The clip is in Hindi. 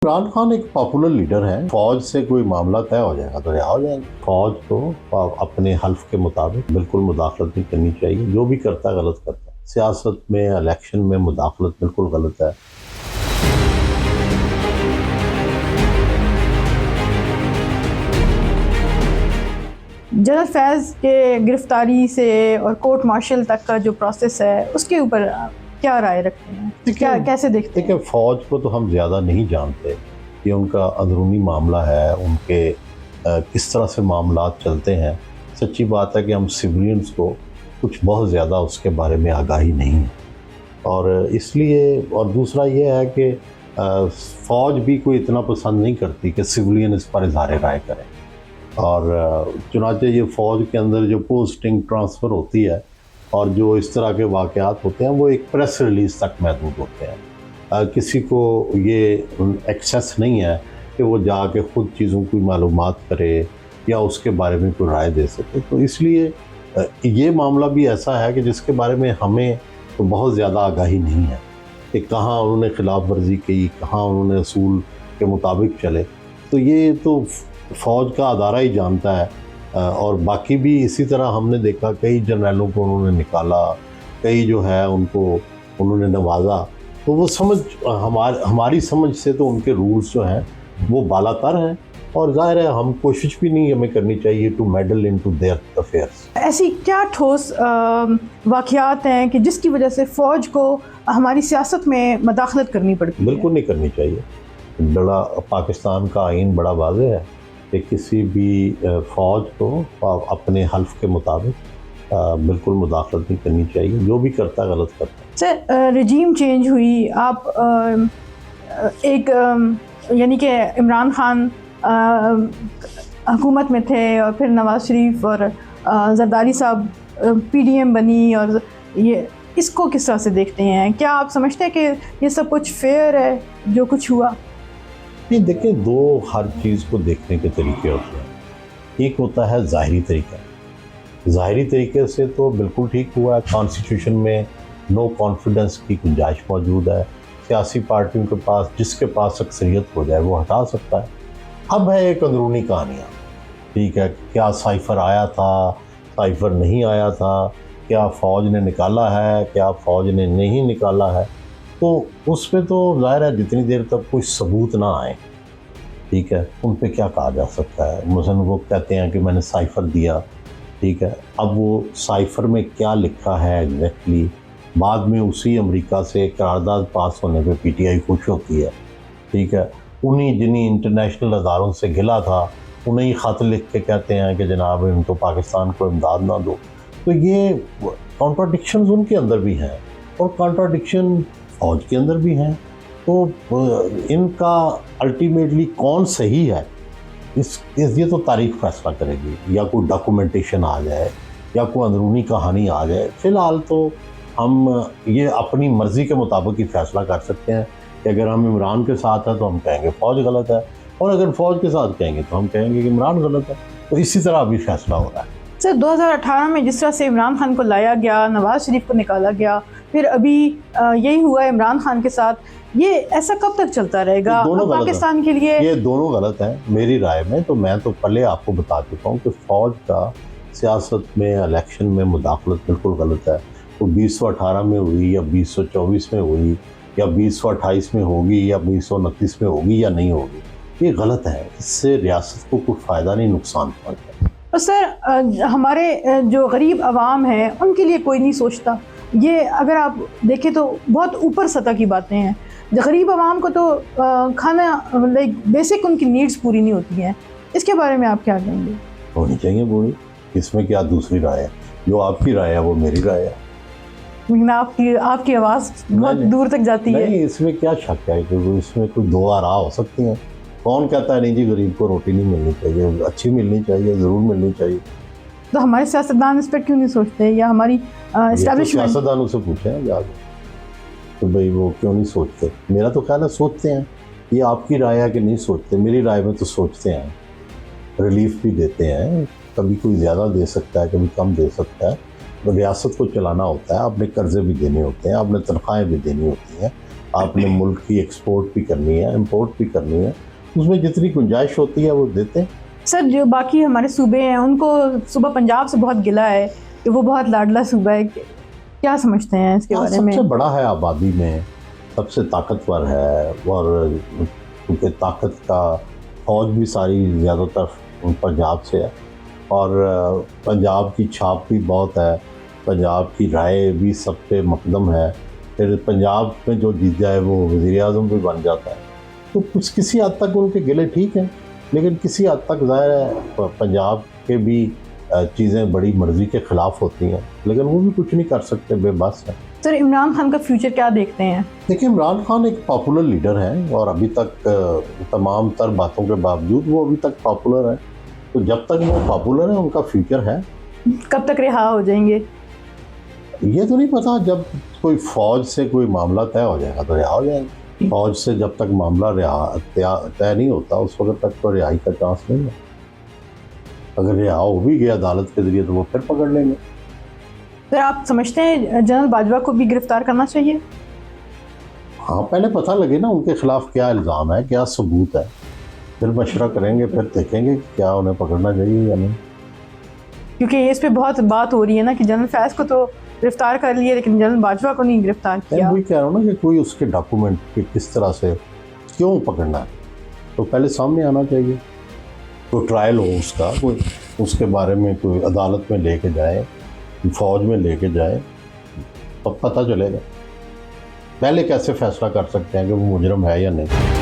इमरान खान एक पॉपुलर लीडर है। फौज से कोई मामला तय हो जाएगा तो रिहा हो जाएगा। फौज को अपने हल्फ के मुताबिक बिल्कुल मुदाखलत नहीं करनी चाहिए। जो भी करता है गलत करता है। सियासत में, इलेक्शन में मुदाखलत बिल्कुल गलत है। जनरल फैज़ के गिरफ्तारी से और कोर्ट मार्शल तक का जो प्रोसेस है उसके ऊपर क्या राय रखते हैं, क्या कैसे देखते हैं? फौज को तो हम ज़्यादा नहीं जानते कि उनका अंदरूनी मामला है, उनके किस तरह से मामलात चलते हैं। सच्ची बात है कि हम सिविलियंस को कुछ बहुत ज़्यादा उसके बारे में आगाही नहीं है, और इसलिए और दूसरा ये है कि फ़ौज भी कोई इतना पसंद नहीं करती कि सिविलियन इस पर इज़हार राय करें। और चुनांचे ये फ़ौज के अंदर जो पोस्टिंग ट्रांसफ़र होती है और जो इस तरह के वाक़यात होते हैं वो एक प्रेस रिलीज़ तक महदूद होते हैं। किसी को ये एक्सेस नहीं है कि वो जाके ख़ुद चीज़ों की मालूमात करे या उसके बारे में कोई राय दे सके। तो इसलिए ये मामला भी ऐसा है कि जिसके बारे में हमें तो बहुत ज़्यादा आगाही नहीं है कि कहाँ उन्होंने खिलाफ वर्जी की, कहाँ उन्होंने असूल के मुताबिक चले। तो ये तो फ़ौज का अदारा ही जानता है। और बाकी भी इसी तरह हमने देखा कई जर्नलों को उन्होंने निकाला, कई जो है उनको उन्होंने नवाजा। तो वो समझ हमारी समझ से तो उनके रूल्स जो हैं वो बालातर हैं, और ज़ाहिर है हम कोशिश भी नहीं हमें करनी चाहिए to meddle into their affairs. ऐसी क्या ठोस वाक़यात हैं कि जिसकी वजह से फ़ौज को हमारी सियासत में मदाखलत करनी पड़ती है? बिल्कुल नहीं करनी चाहिए। बड़ा पाकिस्तान का आइन बड़ा वाज़ेह है कि किसी भी फ़ौज को अपने हल्फ के मुताबिक बिल्कुल मुदाखलत नहीं करनी चाहिए। जो भी करता है गलत करता है। सर, रजीम चेंज हुई, आप यानी कि इमरान खान हुकूमत में थे और फिर नवाज़ शरीफ और जरदारी साहब PDM बनी, और ये इसको किस तरह से देखते हैं? क्या आप समझते हैं कि ये सब कुछ फेयर है जो कुछ हुआ? नहीं, देखिए, दो हर चीज़ को देखने के तरीके होते हैं। एक होता है ज़ाहिरी तरीका। ज़ाहिरी तरीके से तो बिल्कुल ठीक हुआ है। कॉन्स्टिट्यूशन में नो कॉन्फिडेंस की गुंजाइश मौजूद है। सियासी पार्टियों के पास जिसके पास अक्सरियत हो जाए वो हटा सकता है। अब है एक अंदरूनी कहानियाँ, ठीक है, क्या साइफ़र आया था, साइफ़र नहीं आया था, क्या फ़ौज ने निकाला है, क्या फ़ौज ने नहीं निकाला है। तो उस पर तो ज़ाहिर है जितनी देर तक कोई सबूत ना आए, ठीक है, उन पे क्या कहा जा सकता है। मसलन वो कहते हैं कि मैंने साइफ़र दिया, ठीक है, अब वो साइफ़र में क्या लिखा है एग्जैक्टली, बाद में उसी अमेरिका से करारदाद पास होने पे PTI खुश होती है, ठीक है। उन्हीं जिन्हीं इंटरनेशनल अदारों से गिला था उन्हें ख़त लिख के कहते हैं कि जनाब इनको पाकिस्तान को इमदाद ना दो। तो ये कॉन्ट्राडिक्शंस उनके अंदर भी हैं और कॉन्ट्राडिक्शन फ़ौज के अंदर भी हैं। तो इनका अल्टीमेटली कौन सही है ये तो तारीख़ फैसला करेगी, या कोई डॉक्यूमेंटेशन आ जाए या कोई अंदरूनी कहानी आ जाए। फ़िलहाल तो हम ये अपनी मर्ज़ी के मुताबिक ही फ़ैसला कर सकते हैं कि अगर हम इमरान के साथ हैं तो हम कहेंगे फ़ौज गलत है, और अगर फ़ौज के साथ कहेंगे तो हम कहेंगे कि इमरान गलत है। तो इसी तरह अभी फ़ैसला हो रहा है। सर, 2018 में जिस तरह से इमरान खान को लाया गया, नवाज़ शरीफ को निकाला गया, फिर अभी यही हुआ इमरान खान के साथ, ये ऐसा कब तक चलता रहेगा पाकिस्तान के लिए? ये दोनों गलत हैं मेरी राय में। तो मैं तो पहले आपको बता चुका हूँ कि फ़ौज का सियासत में, इलेक्शन में मुदाखलत बिल्कुल गलत है। तो 2018 में हुई या 2024 में हुई या 2028 में होगी या 2029 में होगी या नहीं होगी, ये गलत है। इससे रियासत को कोई फ़ायदा नहीं, नुकसान पहुँचता है। और सर, हमारे जो गरीब आवाम है उनके लिए कोई नहीं सोचता। ये अगर आप देखें तो बहुत ऊपर सतह की बातें हैं। गरीब आवाम को तो खाना, लाइक बेसिक उनकी नीड्स पूरी नहीं होती हैं। इसके बारे में आप क्या कहेंगे? होनी चाहिए पूरी, इसमें क्या दूसरी राय है? जो आपकी राय है वो मेरी राय है। लेकिन आपकी आवाज़ बहुत दूर तक जाती है। नहीं, इसमें क्या शक है कि इसमें कोई दो आरा हो सकती हैं। कौन कहता है नहीं जी गरीब को रोटी नहीं मिलनी चाहिए, अच्छी मिलनी चाहिए, ज़रूर मिलनी चाहिए। तो हमारे सियासतदान इस पर क्यों नहीं सोचते, या हमारी तो सियासतदानों से पूछें जाके तो भाई वो क्यों नहीं सोचते। मेरा तो ख्याल है सोचते हैं। ये आपकी राय है कि नहीं सोचते, मेरी राय में तो सोचते हैं। रिलीफ भी देते हैं, कभी कोई ज़्यादा दे सकता है, कभी कम दे सकता है। तो रियासत को चलाना होता है, अपने कर्ज़े भी देने होते हैं, अपने तनख्वाहें भी देनी होती हैं। आपने मुल्क की एक्सपोर्ट भी करनी है, इंपोर्ट भी करनी है, उसमें जितनी गुंजाइश होती है वो देते हैं। सर जो बाकी हमारे सूबे हैं उनको सुबह पंजाब से बहुत गिला है कि वो बहुत लाडला सूबा है, क्या समझते हैं इसके बारे में? सबसे बड़ा है आबादी में, सबसे ताकतवर है, और क्योंकि ताकत का फौज भी सारी ज़्यादातर पंजाब से है, और पंजाब की छाप भी बहुत है, पंजाब की राय भी सब पे मकदम है। फिर पंजाब में जो जीत जाए वो वज़ीर आज़म भी बन जाता है। तो कुछ किसी हद तक उनके गिले ठीक हैं, लेकिन किसी हद तक ज़ाहिर है पंजाब के भी चीज़ें बड़ी मर्ज़ी के ख़िलाफ़ होती हैं, लेकिन वो भी कुछ नहीं कर सकते, बेबस है। सर इमरान खान का फ्यूचर क्या देखते हैं? देखिए, इमरान खान एक पॉपुलर लीडर हैं और अभी तक तमाम तर बातों के बावजूद वो अभी तक पॉपुलर है। तो जब तक वो पॉपुलर है उनका फ्यूचर है। कब तक रिहा हो जाएंगे? ये तो नहीं पता, जब कोई फ़ौज से कोई मामला तय हो जाएगा तो रिहा हो जाएंगे। फ़ौज से जब तक मामला तय नहीं होता उस वक्त तक तो रिहाई का चांस नहीं है। अगर रिहा हो भी गया अदालत के ज़रिए तो वो फिर पकड़ लेंगे। सर आप समझते हैं जनरल बाजवा को भी गिरफ्तार करना चाहिए? हाँ, पहले पता लगे ना उनके खिलाफ क्या इल्ज़ाम है, क्या सबूत है, फिर मशवरा करेंगे, फिर देखेंगे कि क्या उन्हें पकड़ना चाहिए या नहीं। क्योंकि इस पे बहुत बात हो रही है ना कि जनरल फैज़ को तो गिरफ्तार कर लिया लेकिन जनरल बाजवा को नहीं गिरफ्तार किया। वही कह रहा हूँ ना कि कोई उसके डॉक्यूमेंट कि किस तरह से क्यों पकड़ना है तो पहले सामने आना चाहिए। तो ट्रायल हो उसका, कोई उसके बारे में कोई अदालत में लेके जाए, फौज में लेके जाए, तो पता चलेगा। पहले कैसे फैसला कर सकते हैं कि वो मुजरम है या नहीं।